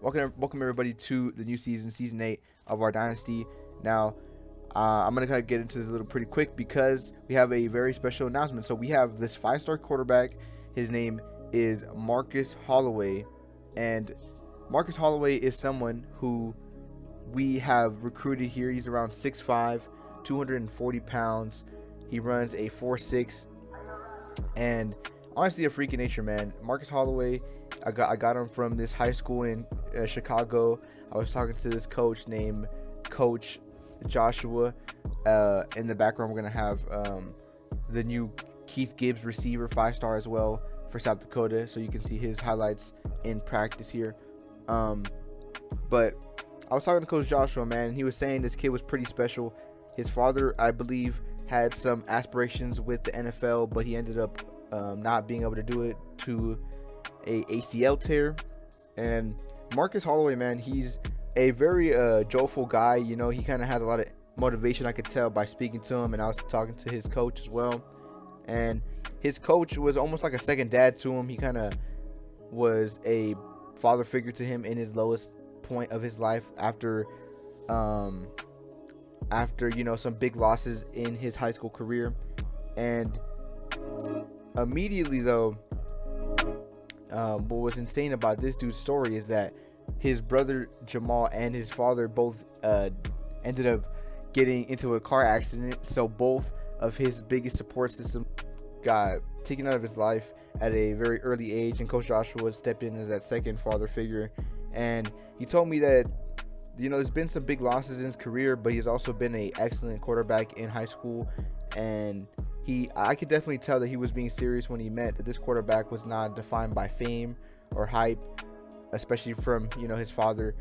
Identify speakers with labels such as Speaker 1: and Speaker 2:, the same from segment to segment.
Speaker 1: welcome everybody to the new season 8 of our dynasty. Now, I'm gonna kind of get into this a little pretty quick because we have a very special announcement. So we have this 5-star quarterback. His name is Marcus Holloway, and Marcus Holloway is someone who we have recruited here. He's around 6'5", 240 pounds. He runs a 4.6, and honestly a freak of nature, man. Marcus Holloway, I got him from this high school in Chicago. I was talking to this coach named Coach Joshua. In the background, we're gonna have the new Keith Gibbs receiver, 5-star as well for South Dakota, so you can see his highlights in practice here. But I was talking to Coach Joshua, man, and he was saying this kid was pretty special. His father, I believe, had some aspirations with the NFL, but he ended up not being able to do it to a ACL tear. And Marcus Holloway, man, he's a very joyful guy. You know, he kind of has a lot of motivation, I could tell by speaking to him, and I was talking to his coach as well. And his coach was almost like a second dad to him. He kind of was a father figure to him in his lowest point of his life after you know, some big losses in his high school career. And immediately though, what was insane about this dude's story is that his brother Jamal and his father both ended up getting into a car accident. So both of his biggest support system got taken out of his life at a very early age, and Coach Joshua stepped in as that second father figure. And he told me that, you know, there's been some big losses in his career, but he's also been an excellent quarterback in high school. And I could definitely tell that he was being serious when he meant that this quarterback was not defined by fame or hype, especially from, you know, his father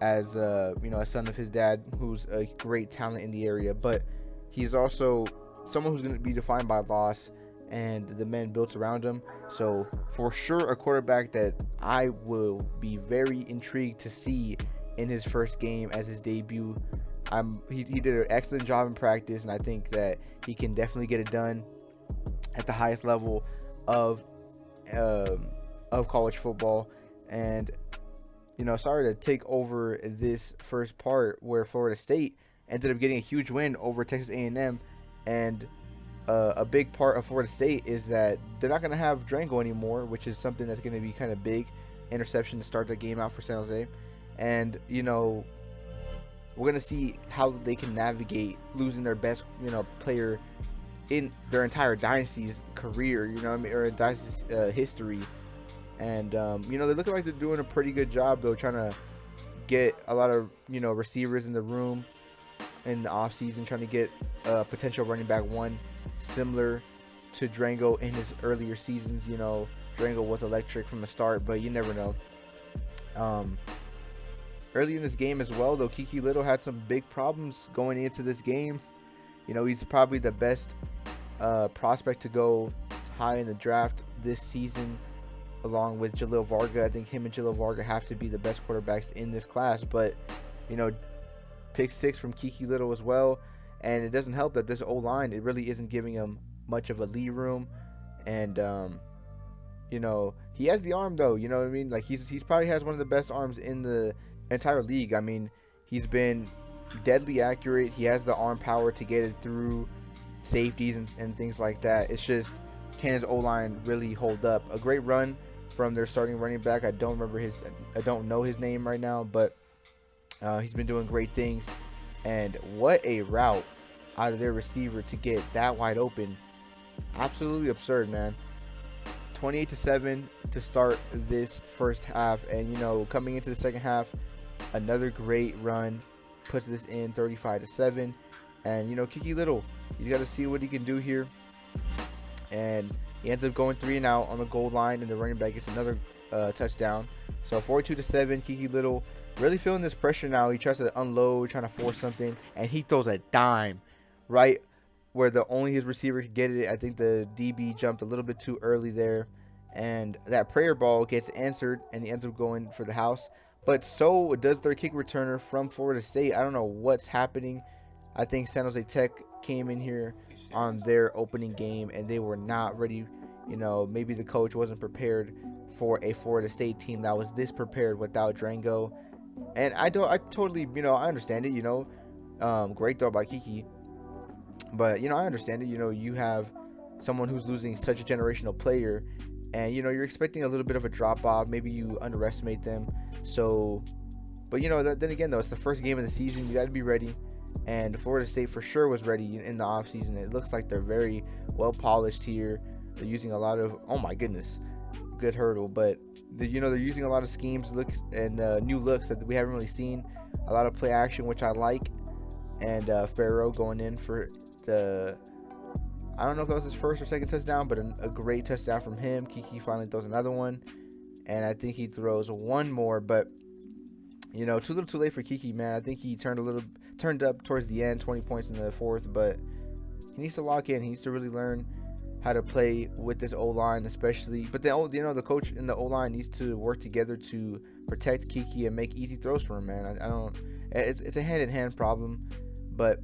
Speaker 1: as you know, a son of his dad, who's a great talent in the area. But he's also someone who's going to be defined by loss and the men built around him. So for sure, a quarterback that I will be very intrigued to see in his first game as his debut. He did an excellent job in practice, and I think that he can definitely get it done at the highest level of college football. And, you know, sorry to take over this first part where Florida State ended up getting a huge win over Texas A&M. And a big part of Florida State is that they're not going to have Drango anymore, which is something that's going to be kind of big. Interception to start the game out for San Jose. And, you know, we're going to see how they can navigate losing their best, you know, player in their entire dynasty's career, you know what I mean, or dynasty's history. And, you know, they look like they're doing a pretty good job, though, trying to get a lot of, you know, receivers in the room in the offseason, trying to get a potential running back one similar to Drango in his earlier seasons. You know, Drango was electric from the start, but you never know. Early in this game as well, though, Kiki Little had some big problems going into this game. You know, he's probably the best prospect to go high in the draft this season, along with Jalil Varga. I think him and Jalil Varga have to be the best quarterbacks in this class. But, you know, pick 6 from Kiki Little as well. And it doesn't help that this O-line, it really isn't giving him much of a lead room. And, you know, he has the arm, though. You know what I mean? Like, he's probably has one of the best arms in the entire league. I mean, he's been deadly accurate. He has the arm power to get it through safeties and things like that. It's just, can his O-line really hold up? A great run from their starting running back. I don't know his name right now, but he's been doing great things. And what a route out of their receiver to get that wide open. Absolutely absurd, man. 28-7 to start this first half. And, you know, coming into the second half, another great run puts this in 35-7. And, you know, Kiki Little, he's got to see what he can do here. And he ends up going 3 and out on the goal line, and the running back gets another touchdown. So 42-7, Kiki Little really feeling this pressure now. He tries to unload, trying to force something, and he throws a dime right where only his receiver could get it. I think the DB jumped a little bit too early there, and that prayer ball gets answered, and he ends up going for the house. But so does their kick returner from Florida State. I don't know what's happening. I think San Jose Tech came in here on their opening game, and they were not ready. You know, maybe the coach wasn't prepared for a Florida State team that was this prepared without Drango. And I totally, I understand it, great throw by Kiki. But, I understand it. You have someone who's losing such a generational player, and, you're expecting a little bit of a drop off. Maybe you underestimate them. So, but, then again, though, it's the first game of the season. You got to be ready. And Florida State for sure was ready in the offseason. It looks like they're very well polished here. They're using a lot of, oh my goodness, good hurdle. But, they're using a lot of schemes, looks, and new looks that we haven't really seen. A lot of play action, which I like. And Farrow going in for the, I don't know if that was his first or second touchdown, but a great touchdown from him. Kiki finally throws another one, and I think he throws one more, but too little too late for Kiki, man. I think he turned up towards the end, 20 points in the fourth, but he needs to lock in. He needs to really learn how to play with this O-line, especially. But the coach and the O-line needs to work together to protect Kiki and make easy throws for him, man. I don't. It's a hand-in-hand problem, but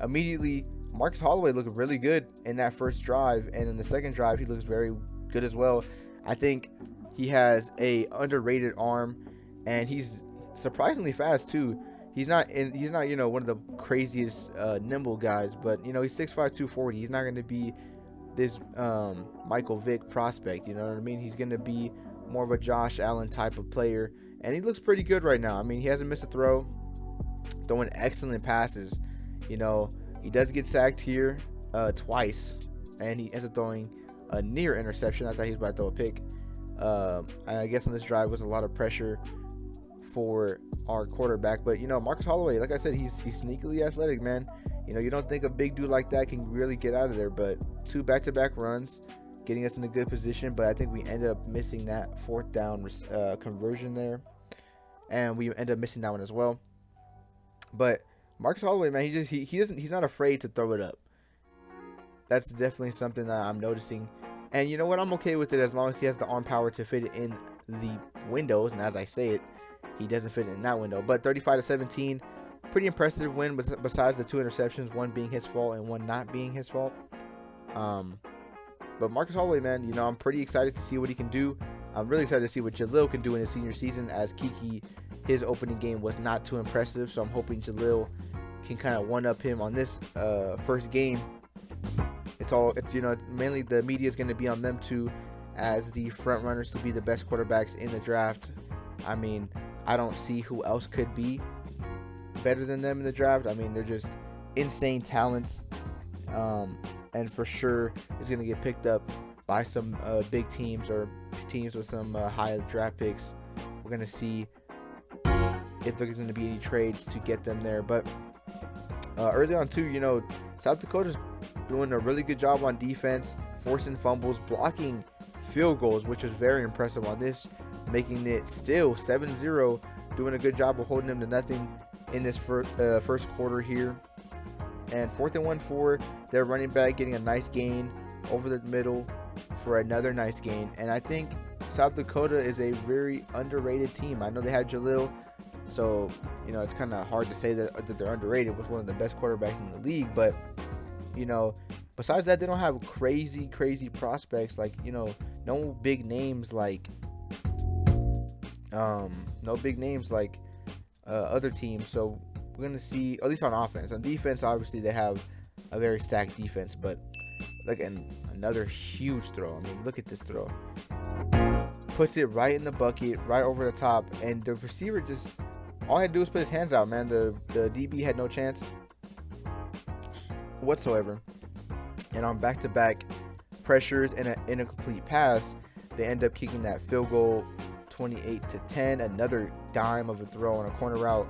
Speaker 1: immediately Marcus Holloway looked really good in that first drive, and in the second drive he looks very good as well. I think he has a underrated arm, and he's surprisingly fast too. He's not one of the craziest nimble guys, but he's 6'5", 240. He's not going to be this Michael Vick prospect, you know what I mean? He's going to be more of a Josh Allen type of player, and he looks pretty good right now. I mean, he hasn't missed a throw, throwing excellent passes. He does get sacked here twice, and he ends up throwing a near interception. I thought he was about to throw a pick. I guess on this drive was a lot of pressure for our quarterback, but Marcus Holloway, like I said, he's sneakily athletic, man. You don't think a big dude like that can really get out of there, but 2 back-to-back runs getting us in a good position. But I think we ended up missing that fourth down conversion there, and we ended up missing that one as well. But Marcus Holloway, man, he's not afraid to throw it up. That's definitely something that I'm noticing. And you know what? I'm okay with it as long as he has the arm power to fit it in the windows. And as I say it, he doesn't fit in that window. But 35-17, pretty impressive win. Besides the 2 interceptions, one being his fault and one not being his fault. But Marcus Holloway, man, I'm pretty excited to see what he can do. I'm really excited to see what Jalil can do in his senior season, as Kiki, his opening game was not too impressive. So I'm hoping Jalil can kind of one-up him on this first game. It's mainly the media is going to be on them two as the front runners to be the best quarterbacks in the draft. I mean, I don't see who else could be better than them in the draft. I mean, they're just insane talents, and for sure is going to get picked up by some big teams or teams with some high draft picks. We're going to see if there's going to be any trades to get them there. But early on too, South Dakota's doing a really good job on defense, forcing fumbles, blocking field goals, which was very impressive on this, making it still 7-0, doing a good job of holding them to nothing in this first quarter here. And 4th and 1 for their running back, getting a nice gain over the middle for another nice gain. And I think South Dakota is a very underrated team. I know they had Jalil, so it's kind of hard to say that they're underrated with one of the best quarterbacks in the league. But besides that, they don't have crazy prospects, like no big names like other teams. So we're gonna see, at least on offense. On defense, obviously they have a very stacked defense, but look, and another huge throw. I mean, look at this throw, puts it right in the bucket, right over the top, and the receiver just, all he had to do was put his hands out, man. The DB had no chance whatsoever. And on back-to-back pressures and an incomplete pass, they end up kicking that field goal, 28-10. Another dime of a throw on a corner route,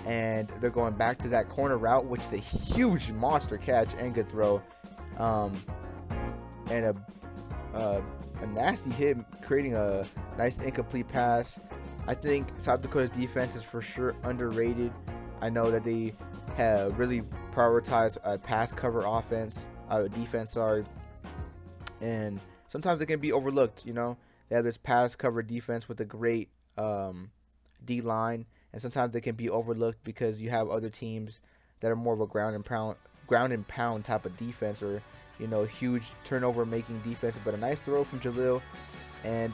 Speaker 1: and they're going back to that corner route, which is a huge monster catch and good throw, and a nasty hit, creating a nice incomplete pass. I think South Dakota's defense is for sure underrated. I know that they have really prioritized a pass cover defense, and sometimes they can be overlooked. They have this pass cover defense with a great D line, and sometimes they can be overlooked because you have other teams that are more of a ground and pound type of defense, or huge turnover making defense. But a nice throw from Jalil And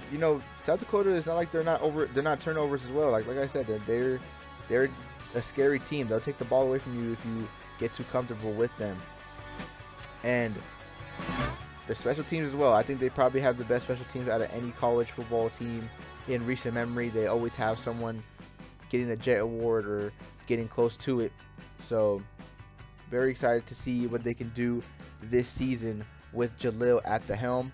Speaker 1: South Dakota is not like they're not turnovers as well. Like I said, they're a scary team. They'll take the ball away from you if you get too comfortable with them. And their special teams as well. I think they probably have the best special teams out of any college football team in recent memory. They always have someone getting the Jet Award or getting close to it. So very excited to see what they can do this season with Jalil at the helm.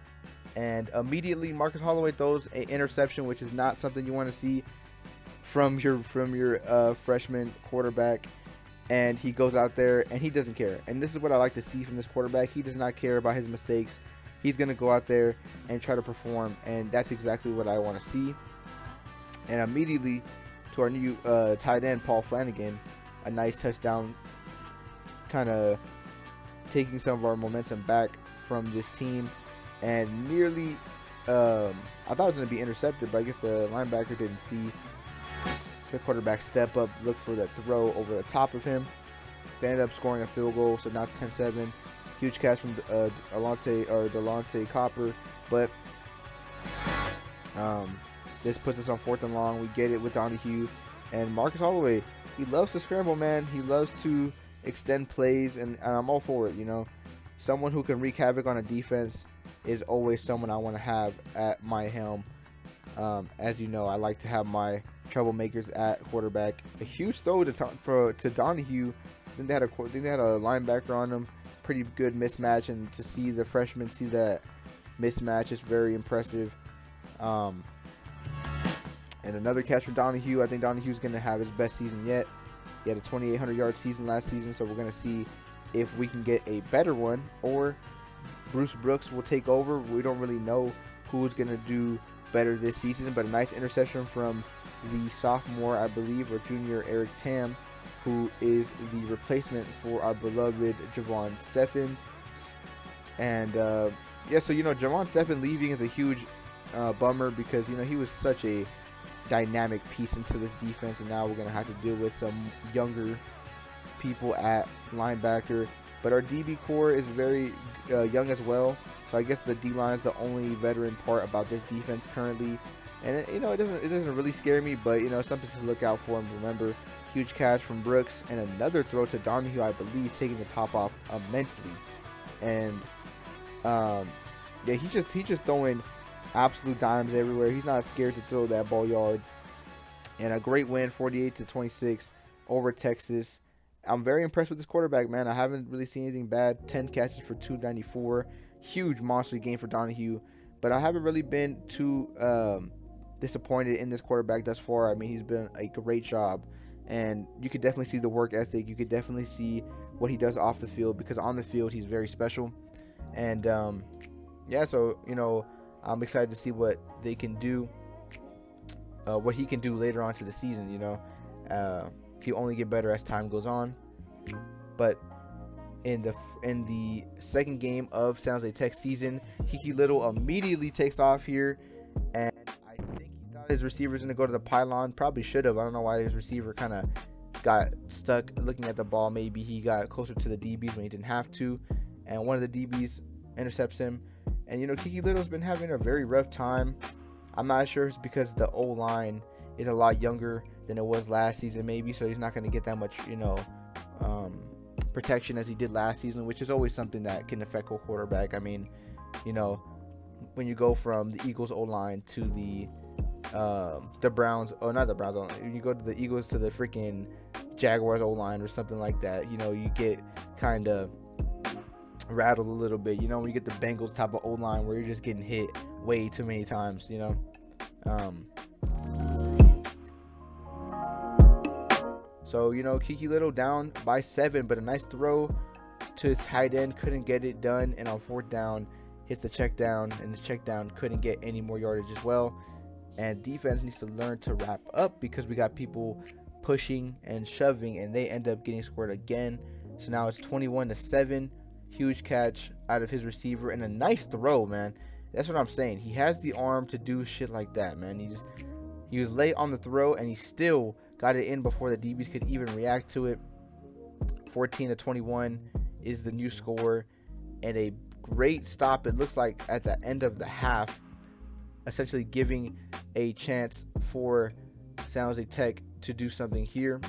Speaker 1: And immediately Marcus Holloway throws an interception, which is not something you want to see from your freshman quarterback. And he goes out there and he doesn't care. And this is what I like to see from this quarterback. He does not care about his mistakes. He's going to go out there and try to perform. And that's exactly what I want to see. And immediately to our new tight end, Paul Flanagan, a nice touchdown, kind of taking some of our momentum back from this team. And nearly, I thought it was going to be intercepted, but I guess the linebacker didn't see the quarterback step up, look for that throw over the top of him. They ended up scoring a field goal, so now it's 10-7. Huge catch from Delonte Copper, but this puts us on 4th and long. We get it with Donahue. And Marcus Holloway, he loves to scramble, man. He loves to extend plays, and I'm all for it, Someone who can wreak havoc on a defense is always someone I want to have at my helm. As you know, I like to have my troublemakers at quarterback. A huge throw to Donahue. I think they had a linebacker on him. Pretty good mismatch, and to see the freshman see that mismatch is very impressive. And another catch for Donahue. I think Donahue's going to have his best season yet. He had a 2,800-yard season last season, so we're going to see if we can get a better one, or Bruce Brooks will take over. We don't really know who's going to do better this season, but a nice interception from the sophomore, I believe, or junior, Eric Tam, who is the replacement for our beloved Javon Steffen. And so Javon Steffen leaving is a huge bummer, because he was such a dynamic piece into this defense, and now we're going to have to deal with some younger people at linebacker. But our DB core is very young as well, so I guess the D-line is the only veteran part about this defense currently. And it doesn't really scare me, but something to look out for and remember. Huge catch from Brooks, and another throw to Donahue, I believe, taking the top off immensely. And he's just throwing absolute dimes everywhere. He's not scared to throw that ball yard. And a great win, 48-26 over Texas. I'm very impressed with this quarterback, man. I haven't really seen anything bad. 10 catches for 294. Huge monster game for Donahue. But I haven't really been too disappointed in this quarterback thus far. I mean, he's been a great job. And you could definitely see the work ethic. You could definitely see what he does off the field, because on the field, he's very special. And, so, I'm excited to see what they can do, what he can do later on to the season, He'll only get better as time goes on. But in the second game of San Jose Tech season, Kiki Little immediately takes off here, and I think he thought his receiver was going to go to the pylon. Probably should have. I don't know why his receiver kind of got stuck looking at the ball. Maybe he got closer to the DBs when he didn't have to, and one of the DBs intercepts him. And Kiki Little's been having a very rough time. I'm not sure if it's because the O-line is a lot younger than it was last season, maybe, so he's not going to get that much, protection as he did last season, which is always something that can affect a quarterback. I mean, when you go from the Eagles O-line to the Browns, not the Browns, when you go to the Eagles to the freaking Jaguars O-line or something like that, you get kind of rattled a little bit, when you get the Bengals type of O-line where you're just getting hit way too many times, So, Kiki Little down by 7, but a nice throw to his tight end, couldn't get it done, and on 4th down, hits the check down, and his check down couldn't get any more yardage as well. And defense needs to learn to wrap up, because we got people pushing and shoving, and they end up getting scored again. So now it's 21-7. Huge catch out of his receiver, and a nice throw, man. That's what I'm saying. He has the arm to do shit like that, man. He was late on the throw, and he still got it in before the DBs could even react to it. 14-21 is the new score, and a great stop, it looks like, at the end of the half. essentially giving a chance for San Jose Tech to do something here.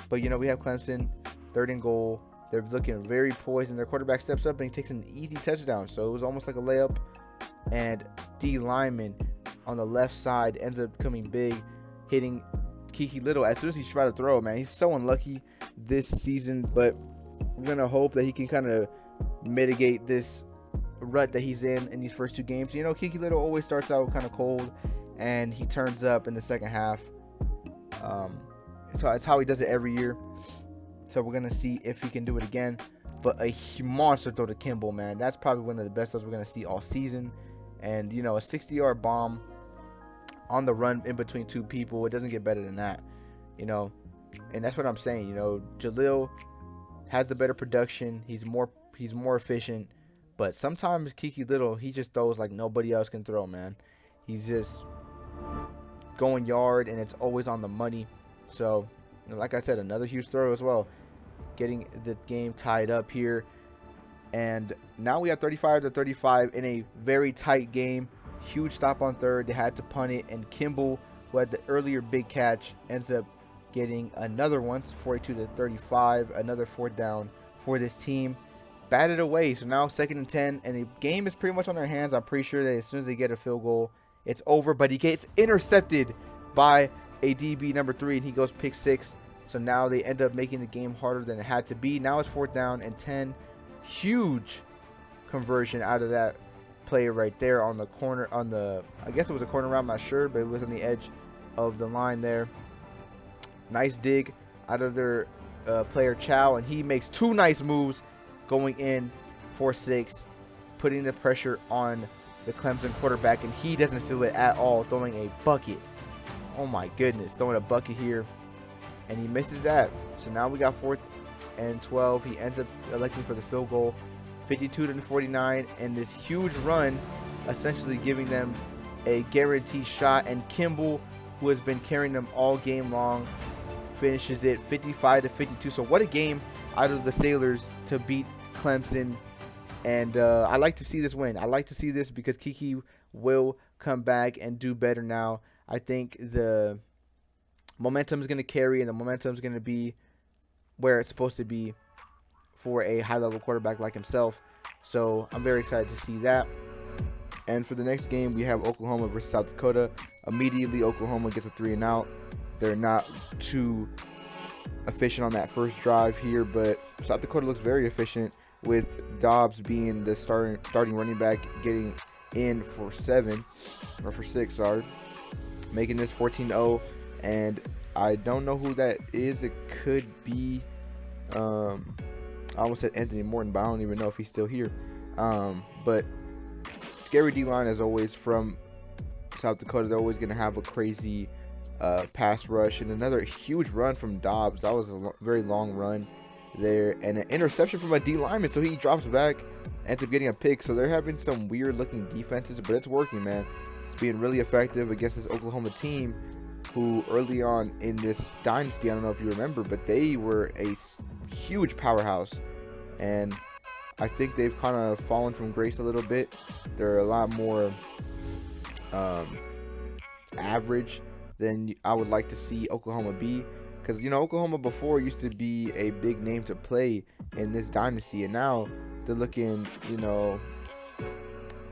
Speaker 1: But, you know, we have Clemson, 3rd and goal. They're looking very poised, and their quarterback steps up and he takes an easy touchdown. So it was almost like a layup. And D. Lyman on the left side ends up coming big, hitting Kiki Little as soon as he tried to throw. Man, he's so unlucky this season, but we're going to hope that he can kind of mitigate this rut that he's in these first 2 games. You know, Kiki Little always starts out kind of cold, and he turns up in the second half. So it's how he does it every year. So we're going to see if he can do it again. But a monster throw to Kimball, man. That's probably one of the best throws we're going to see all season. And, you know, a 60-yard bomb on the run in between 2 people. It doesn't get better than that, you know. And that's what I'm saying. You know, Jalil has the better production. He's more efficient. But sometimes Kiki Little, he just throws like nobody else can throw, man. He's just going yard, and it's always on the money. So, like I said, another huge throw as well, getting the game tied up here. And now we have 35-35 in a very tight game. Huge stop on 3rd. They had to punt it, and Kimball, who had the earlier big catch, ends up getting another one, 42-35, another 4th down for this team. Batted away, so now 2nd and 10, and the game is pretty much on their hands. I'm pretty sure that as soon as they get a field goal, it's over. But he gets intercepted by a DB number 3, and he goes pick 6. So now they end up making the game harder than it had to be. Now it's 4th down and 10. Huge conversion out of that play right there on the corner, I guess it was a corner route, I'm not sure, but it was on the edge of the line there. Nice dig out of their player Chow, and he makes 2 nice moves going in for 6, putting the pressure on the Clemson quarterback, and he doesn't feel it at all, throwing a bucket. Oh my goodness, throwing a bucket here, and he misses that. So now we got 4th and 12. He ends up electing for the field goal, 52-49, and this huge run essentially giving them a guaranteed shot. And Kimball, who has been carrying them all game long, finishes it 55-52. So what a game out of the Sailors to beat Clemson. And I like to see this win. I like to see this because Kiki will come back and do better now. I think the momentum is going to carry, and the momentum is going to be where it's supposed to be for a high-level quarterback like himself. So I'm very excited to see that. And for the next game, we have Oklahoma versus South Dakota. Immediately, Oklahoma gets a 3-and-out. They're not too efficient on that first drive here, but South Dakota looks very efficient, with Dobbs being the starting running back, getting in for 6, sorry, making this 14-0. And I don't know who that is. It could be I almost said Anthony Morton, but I don't even know if he's still here. But scary D-line as always from South Dakota. They're always going to have a crazy pass rush, and another huge run from Dobbs. That was a very long run there, and an interception from a D lineman, so he drops back, ends up getting a pick. So they're having some weird looking defenses, but it's working, man. It's being really effective against this Oklahoma team, who early on in this dynasty, I don't know if you remember, but they were a huge powerhouse, and I think they've kind of fallen from grace a little bit. They're a lot more average than I would like to see Oklahoma be, because, you know, Oklahoma before used to be a big name to play in this dynasty, and now they're looking, you know,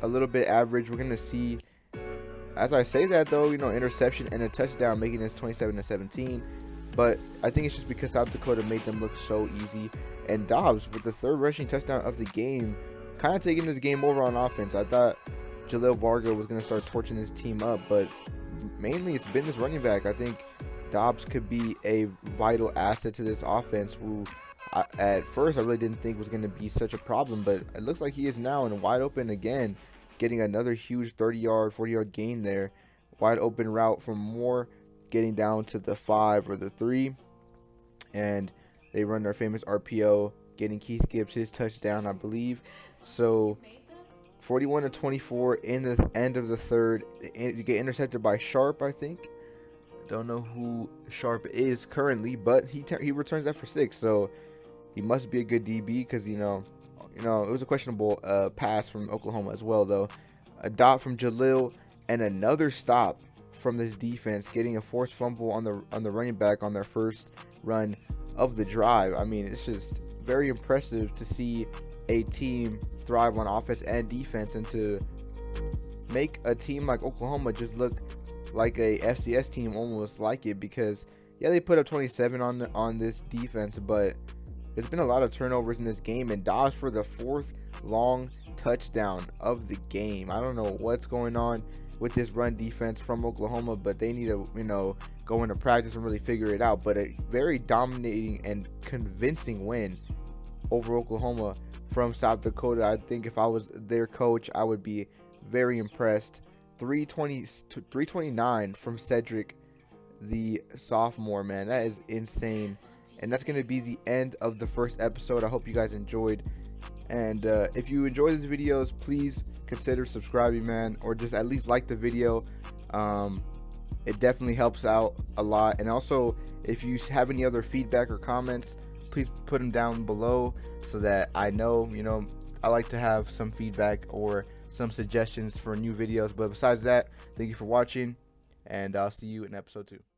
Speaker 1: a little bit average. We're going to see, as I say that though, you know, interception and a touchdown, making this 27-17. But I think it's just because South Dakota made them look so easy. And Dobbs, with the 3rd rushing touchdown of the game, kind of taking this game over on offense. I thought Jalil Varga was going to start torching this team up, but mainly it's been this running back. I think Dobbs could be a vital asset to this offense, who at first I really didn't think was going to be such a problem, but it looks like he is now, and wide open again, getting another huge 30-yard, 40-yard gain there. Wide open route from Moore, getting down to the 5 or the 3, and they run their famous RPO, getting Keith Gibbs his touchdown, I believe. So 41-24 in the end of the 3rd. You get intercepted by Sharp, I think. Don't know who Sharp is currently, but he returns that for 6. So he must be a good DB, because you know it was a questionable pass from Oklahoma as well, though. A dot from Jalil, and another stop from this defense, getting a forced fumble on the running back on their first run of the drive. I mean, it's just very impressive to see a team thrive on offense and defense, and to make a team like Oklahoma just look like a FCS team, almost like it, because yeah, they put up 27 on this defense, but there's been a lot of turnovers in this game, and Dobbs for the 4th long touchdown of the game. I don't know what's going on with this run defense from Oklahoma, but they need to, go into practice and really figure it out. But a very dominating and convincing win over Oklahoma from South Dakota. I think if I was their coach, I would be very impressed. 329 from Cedric, the sophomore, man. That is insane. And that's going to be the end of the first episode. I hope you guys enjoyed. And if you enjoy these videos, please consider subscribing, man, or just at least like the video. It definitely helps out a lot. And also, if you have any other feedback or comments, please put them down below so that I know. I like to have some feedback or some suggestions for new videos. But besides that, thank you for watching, and I'll see you in episode 2.